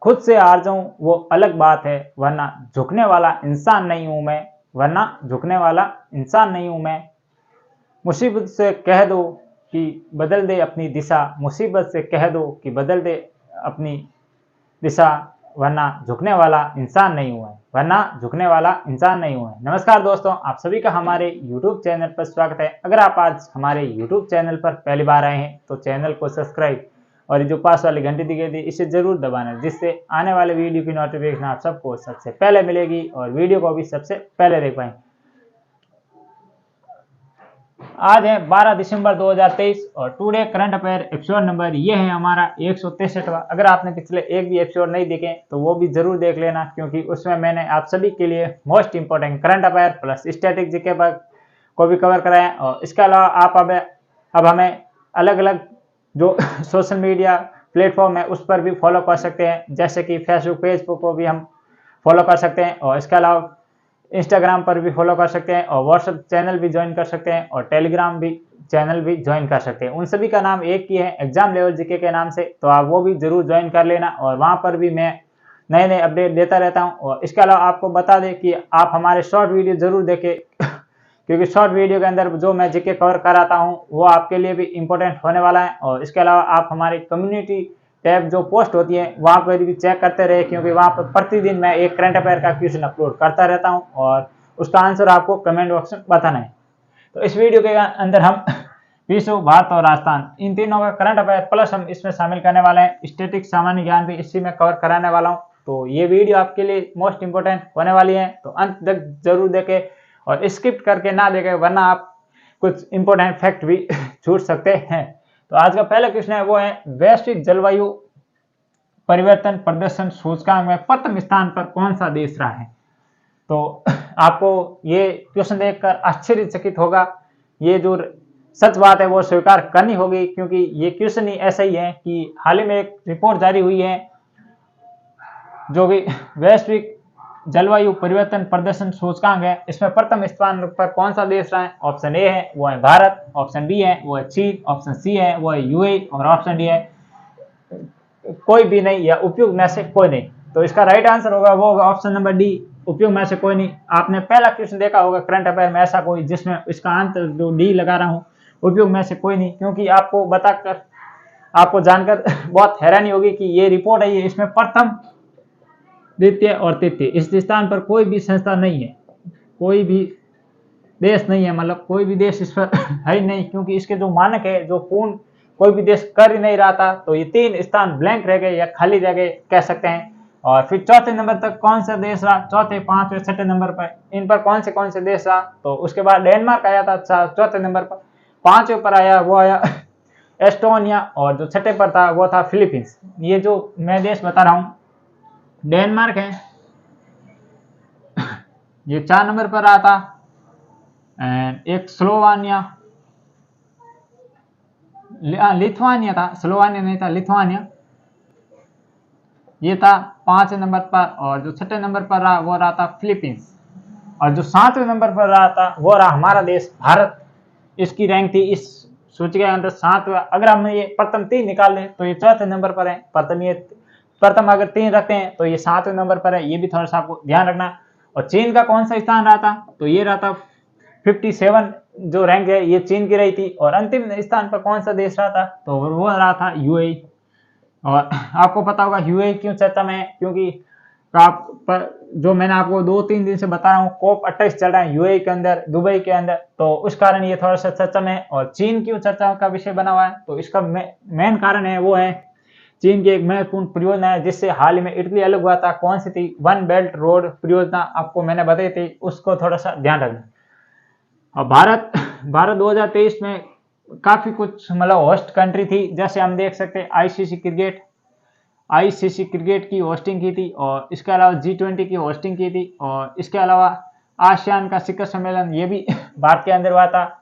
खुद से हार जाऊं वो अलग बात है, वरना झुकने वाला इंसान नहीं हूं मैं, वरना झुकने वाला इंसान नहीं हूं मैं। मुसीबत से कह दो कि बदल दे अपनी दिशा, मुसीबत से कह दो कि बदल दे अपनी दिशा, वरना झुकने वाला इंसान नहीं हुआ है, वरना झुकने वाला इंसान नहीं हुआ है। नमस्कार दोस्तों, आप सभी का हमारे YouTube चैनल पर स्वागत है। अगर आप आज हमारे YouTube चैनल पर पहली बार आए हैं तो चैनल को सब्सक्राइब और ये जो पास वाली घंटी दिखाई दी इसे जरूर दबाना, जिससे आने वाले वीडियो की नोटिफिकेशन आप सबको सबसे पहले मिलेगी और वीडियो को भी सबसे पहले देख पाएंगे। आज है 12 दिसंबर 2023 और today current affair episode number ये है हमारा 163वां। अगर आपने पिछले एक भी एपिसोड नहीं देखे तो वो भी जरूर देख लेना, क्योंकि उसमें मैंने आप सभी के लिए most important current affair plus static GK पर को भी कवर कराया। और इसके अलावा आप अब हमें अलग अलग जो सोशल मीडिया प्लेटफॉर्म है उस पर भी फॉलो कर सकते हैं, जैसे कि फेसबुक पेज को भी हम फॉलो कर सकते हैं, और इसके अलावा इंस्टाग्राम पर भी फॉलो कर सकते हैं, और व्हाट्सएप चैनल भी ज्वाइन कर सकते हैं, और टेलीग्राम भी चैनल भी ज्वाइन कर सकते हैं। उन सभी का नाम एक ही है, एग्जाम लेवल जीके के नाम से, तो आप वो भी जरूर ज्वाइन कर लेना। और वहां पर भी मैं नए नए अपडेट देता रहता हूं। और इसके अलावा आपको बता दें कि आप हमारे शॉर्ट वीडियो जरूर देखें क्योंकि शॉर्ट वीडियो के अंदर जो मैं जीके कवर कराता हूं वो आपके लिए भी इंपॉर्टेंट होने वाला है। और इसके अलावा आप हमारी कम्युनिटी टैब जो पोस्ट होती है वहां पर भी चेक करते रहे, क्योंकि वहां पर प्रतिदिन मैं एक करंट अफेयर का क्वेश्चन अपलोड करता रहता हूं और उसका आंसर आपको कमेंट बॉक्स में बताना है। तो इस वीडियो के अंदर हम विश्व, भारत और राजस्थान इन तीनों का करंट अफेयर प्लस हम इसमें शामिल करने वाले हैं। स्टैटिक सामान्य ज्ञान भी इसी में कवर कराने वाला हूं। तो ये वीडियो आपके लिए मोस्ट इंपोर्टेंट होने वाली है, तो अंत तक जरूर देखें और स्किप करके ना देखें, वरना आप कुछ इंपोर्टेंट फैक्ट भी छूट सकते हैं। तो आज का पहला क्वेश्चन है वो है, वैश्विक जलवायु परिवर्तन प्रदर्शन सूचकांक में प्रथम स्थान पर कौन सा देश रहा है? तो आपको ये क्वेश्चन देखकर आश्चर्यचकित होगा। ये जो सच बात है वो स्वीकार करनी होगी, क्योंकि ये क्वेश्चन ही ऐसा ही है कि हाल ही में एक रिपोर्ट जारी हुई है जो कि वैश्विक जलवायु परिवर्तन प्रदर्शन सूचकांक है, इसमें प्रथम स्थान पर कौन सा देश रहा है? ऑप्शन ए है वो है भारत, ऑप्शन बी है वो है चीन, ऑप्शन सी है वो है यूएई, और ऑप्शन डी है कोई भी नहीं या उपयुक्त में से कोई नहीं। तो इसका राइट आंसर होगा वो होगा ऑप्शन नंबर डी, उपयुक्त में से कोई नहीं। आपने पहला क्वेश्चन देखा होगा करंट अफेयर में ऐसा कोई जिसमें इसका आंसर जो डी लगा रहा हूँ, उपयुक्त में से कोई नहीं, क्योंकि आपको जानकर बहुत हैरानी होगी कि ये रिपोर्ट है, ये इसमें प्रथम, द्वितीय और तृतीय इस स्थान पर कोई भी संस्था नहीं है, कोई भी देश नहीं है, मतलब कोई भी देश इस पर है ही नहीं, क्योंकि इसके जो मानक है जो पूर्ण कोई भी देश कर ही नहीं रहा था। तो ये तीन स्थान ब्लैंक रह गए या खाली रह गए कह सकते हैं। और फिर चौथे नंबर तक कौन सा देश रहा? चौथे, पांचवें, छठे नंबर पर इन पर कौन से देश रहा? तो उसके बाद डेनमार्क आया था चौथे नंबर पर, पांचवें पर आया वो आया एस्टोनिया, और जो छठे पर था वो था फिलीपींस। ये जो मैं देश बता रहा हूँ डेनमार्क है, ये 4 नंबर पर रहा था, एंड एक लिथुआनिया था, स्लोवानिया नहीं था, लिथुआनिया ये था 5 नंबर पर, और जो छठे नंबर पर रहा वो रहा था फिलीपींस, और जो 7वें नंबर पर रहा था वो रहा हमारा देश भारत। इसकी रैंक थी इस सूची के अंदर 7वां। अगर हम ये प्रथम 3 निकाल लें तो ये चौथे नंबर पर है, प्रथम अगर 3 रखते हैं तो ये 7वें नंबर पर है, ये भी थोड़ा सा आपको ध्यान रखना। और चीन का कौन सा स्थान रहा था? तो ये रहा था 57 जो रैंक है ये चीन की रही थी। और अंतिम स्थान पर कौन सा देश रहा था? तो वो रहा था यूएई। और आपको पता होगा यूएई क्यों चर्चा में है, क्योंकि जो मैंने आपको 2-3 दिन से बता रहा हूँ COP28 चल रहा है यूएई के अंदर, दुबई के अंदर, तो उस कारण ये थोड़ा सा चर्चा में है। और चीन क्यों चर्चा का विषय बना हुआ है? तो इसका मेन कारण है वो है चीन की एक महत्वपूर्ण परियोजना है जिससे हाल ही में इटली अलग हुआ था। कौन सी थी? वन बेल्ट रोड परियोजना, आपको मैंने बताई थी, उसको थोड़ा सा ध्यान रखना। और भारत 2023 में काफी कुछ मतलब होस्ट कंट्री थी, जैसे हम देख सकते हैं आईसीसी क्रिकेट की होस्टिंग की थी, और इसके अलावा G20 की होस्टिंग की थी, और इसके अलावा आसियान का शिखर सम्मेलन ये भी भारत के अंदर हुआ था।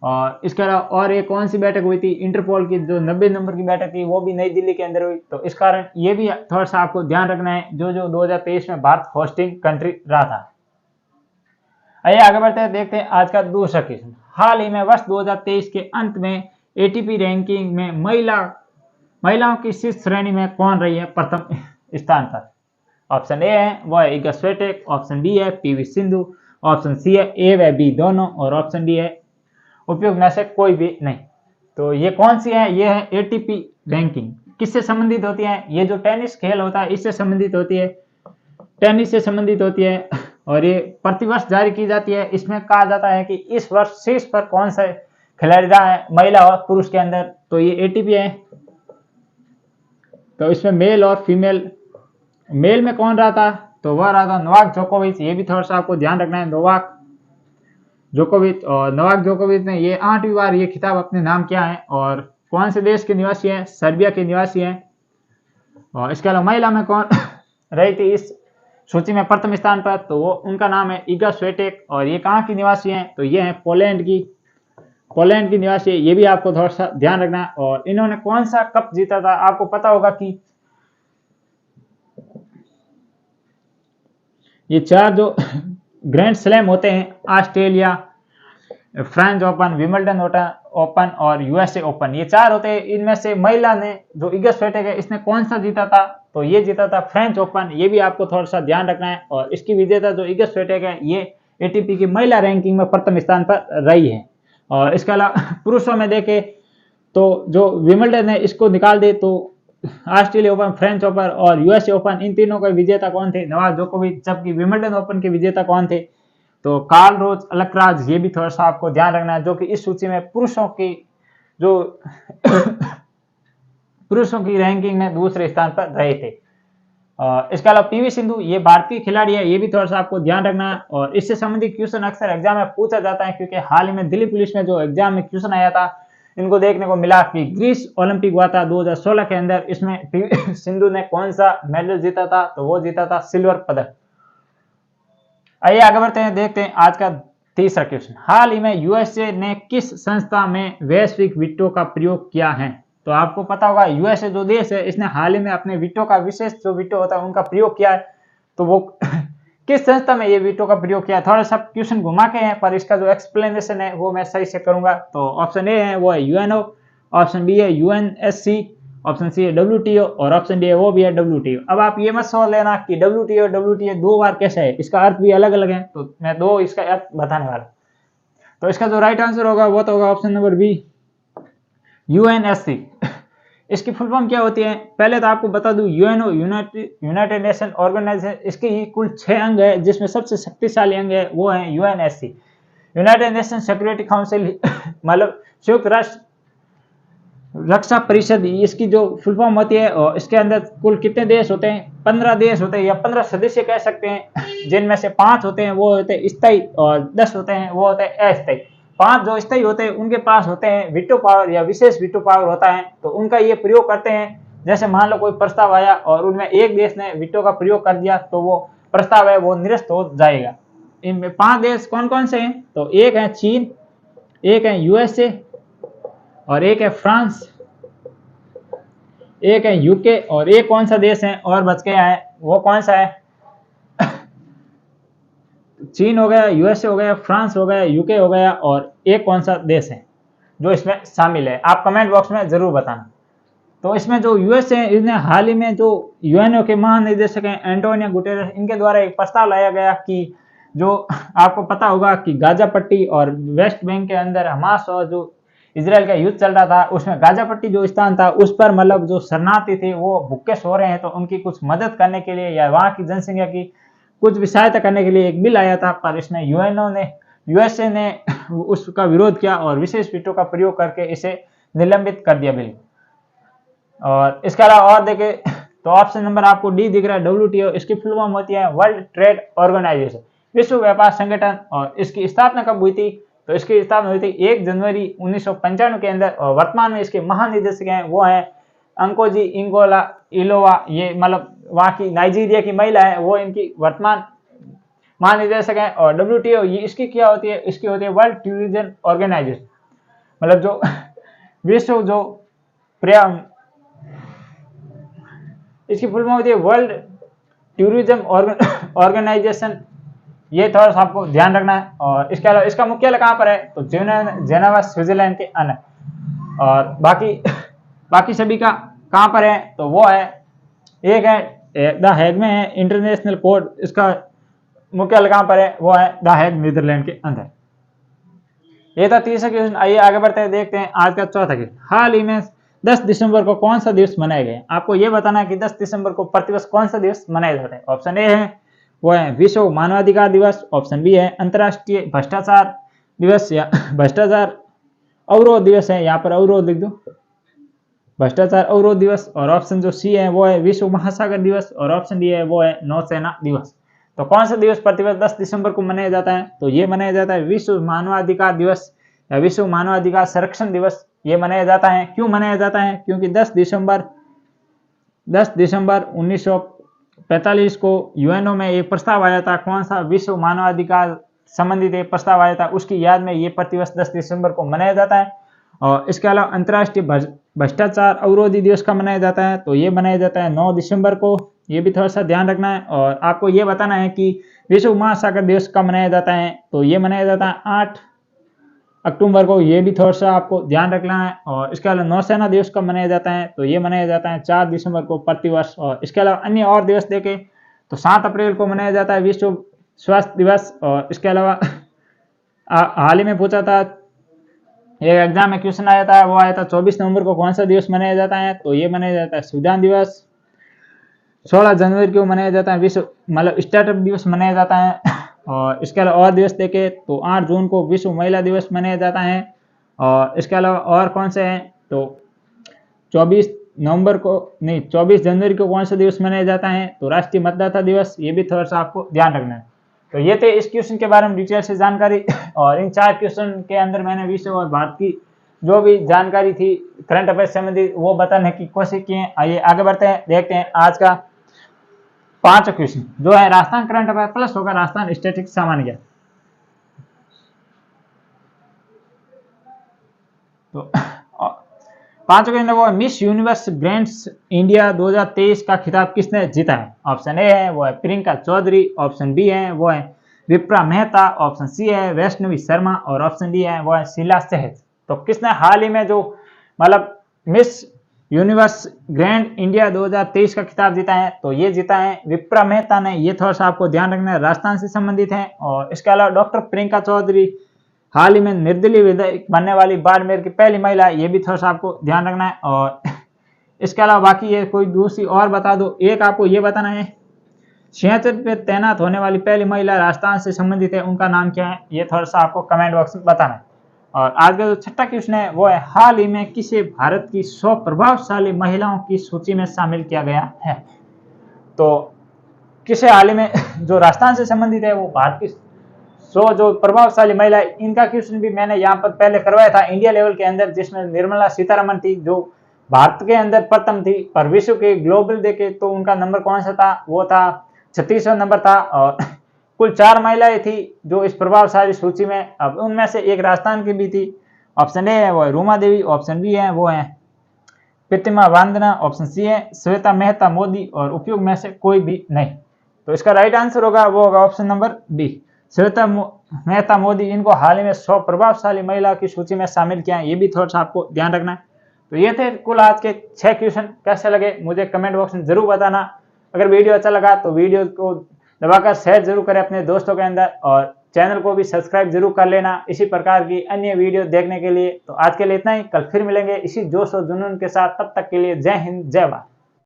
और इसके अलावा और एक कौन सी बैठक हुई थी? इंटरपोल की जो 90 नंबर की बैठक थी वो भी नई दिल्ली के अंदर हुई। तो इस कारण ये भी थोड़ा सा आपको ध्यान रखना है जो 2023 में भारत होस्टिंग कंट्री रहा था। आइए आगे बढ़ते हैं, देखते हैं आज का दूसरा क्वेश्चन। हाल ही में वर्ष 2023 के अंत में एटीपी रैंकिंग में महिलाओं की शीर्ष श्रेणी में कौन रही है प्रथम स्थान पर। ऑप्शन ए है वो है इगा स्विएटेक, ऑप्शन बी है पीवी सिंधु, ऑप्शन सी है ए व बी दोनों, और ऑप्शन डी है उपयुक्त में से कोई भी नहीं। तो ये कौन सी है? ये है एटीपी रैंकिंग। किससे संबंधित होती है? ये जो टेनिस खेल होता है इससे संबंधित होती है, टेनिस से संबंधित होती है, और ये प्रतिवर्ष जारी की जाती है। इसमें कहा जाता है कि इस वर्ष शीर्ष पर कौन सा खिलाड़ी रहा है, महिला और पुरुष के अंदर, तो ये एटीपी है। तो इसमें मेल और फीमेल, मेल में कौन रहा था? तो वह रहा था नोवाक जोकोविच। ये भी थोड़ा सा आपको ध्यान रखना है, नोवाक जोकोविच। और नोवाक जोकोविच ने ये 8वीं बार ये खिताब अपने नाम किया है, और कौन से देश के निवासी हैं? सर्बिया के निवासी हैं। और इसके अलावा महिला में कौन रही थी इस सूची में प्रथम स्थान पर? तो वो उनका नाम है इगा स्विएटेक, और ये कहाँ की निवासी हैं? तो ये हैं पोलैंड की निवासी है। ये भी आपको थोड़ा सा ध्यान रखना है। और इन्होंने कौन सा कप जीता था? आपको पता होगा कि ये 4 जो ग्रैंड स्लैम होते हैं, Australia, French open, Wimbledon open और यूएसए ओपन, ये 4 होते हैं। इनमें से महिला ने जो इगा स्विएटेक है इसने कौन सा जीता था? तो ये जीता था फ्रेंच ओपन। ये भी आपको थोड़ा सा ध्यान रखना है। और इसकी विजेता जो इगा स्विएटेक है ये एटीपी की महिला रैंकिंग में प्रथम स्थान पर रही है। और इसके अलावा पुरुषों में देखें तो जो विंबलडन है इसको निकाल दे तो ऑस्ट्रेलिया ओपन, फ्रेंच ओपन और यूएसए ओपन, इन तीनों के विजेता कौन थे? नोवाक जोकोविच। जबकि विंबलडन ओपन के विजेता कौन थे? तो कार्ल रोज अलकराज। ये भी थोड़ा सा आपको ध्यान रखना है, जो कि इस सूची में पुरुषों की जो पुरुषों की रैंकिंग में दूसरे स्थान पर रहे थे। इसके अलावा पीवी सिंधु, ये भारतीय खिलाड़ी है। ये भी थोड़ा सा आपको ध्यान रखना है। और इससे संबंधित क्वेश्चन अक्सर एग्जाम में पूछा जाता है, क्योंकि हाल ही में दिल्ली पुलिस में जो एग्जाम में क्वेश्चन आया था, इनको देखने को मिला कि ग्रीस ओलंपिक हुआ था 2016 के अंदर, इसमें पीवी सिंधु ने कौन सा मेडल जीता था? तो वो जीता था सिल्वर पदक। आइए आगे बढ़ते हैं, देखते हैं आज का तीसरा क्वेश्चन। हाल ही में यूएसए ने किस संस्था में वैश्विक वीटो का प्रयोग किया है? तो आपको पता होगा यूएसए जो देश है इसने हाल ही में अपने वीटो का, विशेष जो वीटो होता है उनका प्रयोग किया है। तो वो किस संस्था में ये वीटो का प्रयोग किया? थोड़ा सा क्वेश्चन घुमा के हैं, पर इसका जो एक्सप्लेनेशन है वो मैं सही से करूंगा। तो ऑप्शन ए है वो है यूएनओ, ऑप्शन बी है यूएनएससी, ऑप्शन सी है डब्ल्यूटीओ, और ऑप्शन डी है वो भी है डब्ल्यूटीओ। अब आप ये मत सोच लेना कि डब्ल्यूटीओ 2 बार कैसे है, इसका अर्थ भी अलग अलग है। तो मैं 2 इसका अर्थ बताने वाला। तो इसका जो राइट आंसर होगा वो तो होगा ऑप्शन नंबर बी, यूएनएससी। इसकी फुल फॉर्म क्या होती है? पहले तो आपको बता दूं, यूएनओ, यूनाइटेड नेशन ऑर्गेनाइजेशन, इसके ही कुल 6 अंग है, जिसमें सबसे शक्तिशाली अंग है वो है UNSC, United nation security council, मतलब संयुक्त राष्ट्र रक्षा परिषद। इसकी जो फुल फॉर्म होती है, और इसके अंदर कुल कितने देश होते हैं? 15 देश होते हैं, या 15 सदस्य कह सकते हैं, जिनमें से 5 होते हैं वो होते हैं स्थायी, और 10 होते हैं वो होते हैं अस्थायी। 5 जो स्थायी होते हैं उनके पास होते हैं वीटो पावर, या विशेष वीटो पावर होता है। तो उनका ये प्रयोग करते हैं। जैसे मान लो कोई प्रस्ताव आया और उनमें एक देश ने वीटो का प्रयोग कर दिया, तो वो प्रस्ताव है वो निरस्त हो जाएगा। इनमें 5 देश कौन कौन से हैं? तो एक है चीन, एक है यूएसए, और एक है फ्रांस, एक है यूके, और एक कौन सा देश है और बच गया है, वो कौन सा है? चीन हो गया, यूएसए हो गया, फ्रांस हो गया, यूके हो गया, और एक कौन सा देश है जो इसमें शामिल है? आप कमेंट बॉक्स में जरूर बताना। तो इसमें जो यूएसए है, इसने हाल ही में जो यूएनओ के महानिदेशक हैं एंटोनियो गुटेरेस, इनके द्वारा एक प्रस्ताव लाया गया कि जो आपको पता होगा कि गाजा पट्टी और वेस्ट बैंक के अंदर हमास और जो इजराइल का युद्ध चल रहा था, उसमें गाजा पट्टी जो स्थान था उस पर मतलब जो शरणार्थी थे वो भूखे सो रहे हैं, तो उनकी कुछ मदद करने के लिए या वहाँ की जनसंख्या की कुछ भी सहायता करने के लिए एक बिल आया था। पर इसने यूएसए ने उसका विरोध किया और विशेष वीटो का प्रयोग करके इसे निलंबित कर दिया बिल। और इसके अलावा और देखें तो ऑप्शन नंबर आपको डी दिख रहा है, डब्ल्यूटीओ। इसकी फुल फॉर्म होती है वर्ल्ड ट्रेड ऑर्गेनाइजेशन, विश्व व्यापार संगठन। और इसकी स्थापना कब हुई थी? तो इसकी स्थापना हुई थी 1 जनवरी 1995 के अंदर। और वर्तमान में इसके महानिदेशक हैं वो हैं अंकोजी इंगोला इलोवा। ये मतलब वहाँ की नाइजीरिया की महिला है, वो इनकी वर्तमान महानिदेशक हैं। और डब्ल्यूटीओ ये इसकी क्या होती है? इसकी होती है वर्ल्ड टूरिज्म ऑर्गेनाइजेशन, मतलब जो विश्व जो इसकी फुल फॉर्म होती है वर्ल्ड टूरिज्म ऑर्गेनाइजेशन। ये थोड़ा सा आपको ध्यान रखना है। और इसके अलावा इसका मुख्यालय कहाँ पर है? तो जेनेवा स्विट्जरलैंड के अंदर। और बाकी सभी का कहाँ पर है? तो वो है, एक है द हैग में है इंटरनेशनल कोर्ट, इसका मुख्यालय कहाँ पर है, वो है द हैग नीदरलैंड के अंदर। ये था तीसरा क्वेश्चन। आइए आगे बढ़ते हैं, देखते हैं आज का चौथा क्वेश्चन। हाल ही में 10 दिसंबर को कौन सा दिवस मनाया गया? आपको ये बताना है कि 10 दिसंबर को प्रतिवर्ष कौन सा दिवस मनाया जाता है। ऑप्शन ए है वो है विश्व मानवाधिकार दिवस, ऑप्शन बी है अंतर्राष्ट्रीय भ्रष्टाचार दिवस या भ्रष्टाचार अवरोध दिवस है, यहाँ पर अवरोध लिख दो, भ्रष्टाचार अवरोध दिवस, और ऑप्शन जो सी है वो है विश्व महासागर दिवस, और ऑप्शन डी है वो है नौसेना दिवस। तो कौन सा दिवस प्रतिवर्ष 10 दिसंबर को मनाया जाता है? तो ये मनाया जाता है विश्व मानवाधिकार दिवस या विश्व मानवाधिकार संरक्षण दिवस। ये मनाया जाता है, क्यों मनाया जाता है? क्योंकि 10 दिसंबर 1945 को यूएनओ में एक प्रस्ताव आया था। कौन सा? विश्व मानवाधिकार संबंधित एक प्रस्ताव आया था, उसकी याद में ये प्रतिवर्ष 10 दिसंबर को मनाया जाता है। और इसके अलावा अंतर्राष्ट्रीय भ्रष्टाचार अवरोधी दिवस का मनाया जाता है, तो ये मनाया जाता है 9 दिसंबर को। ये भी थोड़ा सा ध्यान रखना है। और आपको ये बताना है कि विश्व महासागर दिवस कब मनाया जाता है, तो ये मनाया जाता है 8 अक्टूबर को। ये भी थोड़ा सा आपको ध्यान रखना है। और इसके अलावा नौसेना दिवस कब मनाया जाता है, तो ये मनाया जाता है 4 दिसंबर को प्रतिवर्ष। और इसके अलावा अन्य और दिवस देखें तो 7 अप्रैल को मनाया जाता है विश्व स्वास्थ्य दिवस। और इसके अलावा हाल ही में पूछा था, एक एग्जाम में क्वेश्चन आया था, वो आया था 24 नवंबर को कौन सा दिवस मनाया जाता है, तो ये मनाया जाता है संविधान दिवस। 16 जनवरी को मनाया जाता है विश्व मतलब स्टार्टअप दिवस मनाया जाता है। और इसके अलावा और दिवस देखें तो 8 जून को विश्व महिला दिवस मनाया जाता है। और इसके अलावा और कौन से हैं, तो 24 जनवरी को कौन सा दिवस मनाया जाता है, तो राष्ट्रीय मतदाता दिवस। ये भी थोड़ा सा आपको ध्यान रखना है। तो ये थे इस क्वेश्चन के बारे में डिटेल से जानकारी। और इन 4 क्वेश्चन के अंदर मैंने विश्व और भारत की जो भी जानकारी थी करंट अफेयर संबंधित वो बताने की कोशिश की है। आइए आगे बढ़ते हैं, देखते हैं आज का 5 क्वेश्चन जो है राजस्थान करंट अफेयर प्लस होगा राजस्थान स्टैटिस्टिक्स सामान्य ज्ञान। तो 5 क्वेश्चन वो मिस यूनिवर्स ग्रैंड्स इंडिया 2023 का खिताब किसने जीता है? ऑप्शन ए है वो है प्रियंका चौधरी, ऑप्शन बी है वो है विप्रा मेहता, ऑप्शन सी है वैष्णवी शर्मा, और ऑप्शन डी है वो है शीला सहज। तो किसने हाल ही में जो मतलब मिस यूनिवर्स ग्रैंड इंडिया 2023 का खिताब जीता है, तो ये जीता है विप्रा मेहता ने। ये थोड़ा सा आपको ध्यान रखना है, राजस्थान से संबंधित है। और इसके अलावा डॉक्टर प्रियंका चौधरी हाल ही में निर्दलीय विधायक बनने वाली बाड़मेर की पहली महिला, ये भी थोड़ा सा आपको ध्यान रखना है। और इसके अलावा बाकी ये कोई दूसरी और बता दो। एक आपको ये बताना है सिंहासन पे तैनात होने वाली पहली महिला राजस्थान से संबंधित है, उनका नाम क्या है, ये थोड़ा सा आपको कमेंट बॉक्स में बताना है। और आज का जो छठा क्वेश्चन है वो है हाल ही में किसे भारत की 100 प्रभावशाली महिलाओं की सूची में शामिल किया गया है? तो किसे हाल ही में जो राजस्थान से संबंधित है वो भारत की 100 जो प्रभावशाली महिला, इनका क्वेश्चन भी मैंने यहाँ पर पहले करवाया था इंडिया लेवल के अंदर, जिसमें निर्मला सीतारमण थी जो भारत के अंदर प्रथम थी। पर विश्व के ग्लोबल देखे तो उनका नंबर कौन सा था, वो था 36वां नंबर था। और कुल 4 महिलाएं थी जो इस प्रभावशाली सूची में, अब उनमें से एक राजस्थान की भी थी। ऑप्शन ए है वो है रूमा देवी, ऑप्शन बी है वो है प्रतिमा वंदना, ऑप्शन सी है श्वेता मेहता मोदी, और उपयुक्त में से कोई भी नहीं। तो इसका राइट आंसर होगा वो होगा option number B Shweta Mehta Modi. इनको हाल ही में 100 प्रभावशाली महिला की सूची में शामिल किया है, ये भी थोड़ा सा आपको ध्यान रखना है। तो ये थे कुल आज के 6 क्वेश्चन। कैसे लगे मुझे कमेंट बॉक्स में जरूर बताना। अगर वीडियो अच्छा लगा तो वीडियो को दबाकर शेयर जरूर करें अपने दोस्तों के अंदर, और चैनल को भी सब्सक्राइब जरूर कर लेना इसी प्रकार की अन्य वीडियो देखने के लिए। तो आज के लिए इतना ही, कल फिर मिलेंगे इसी जोश और जुनून के साथ। तब तक के लिए जय हिंद जय भारत।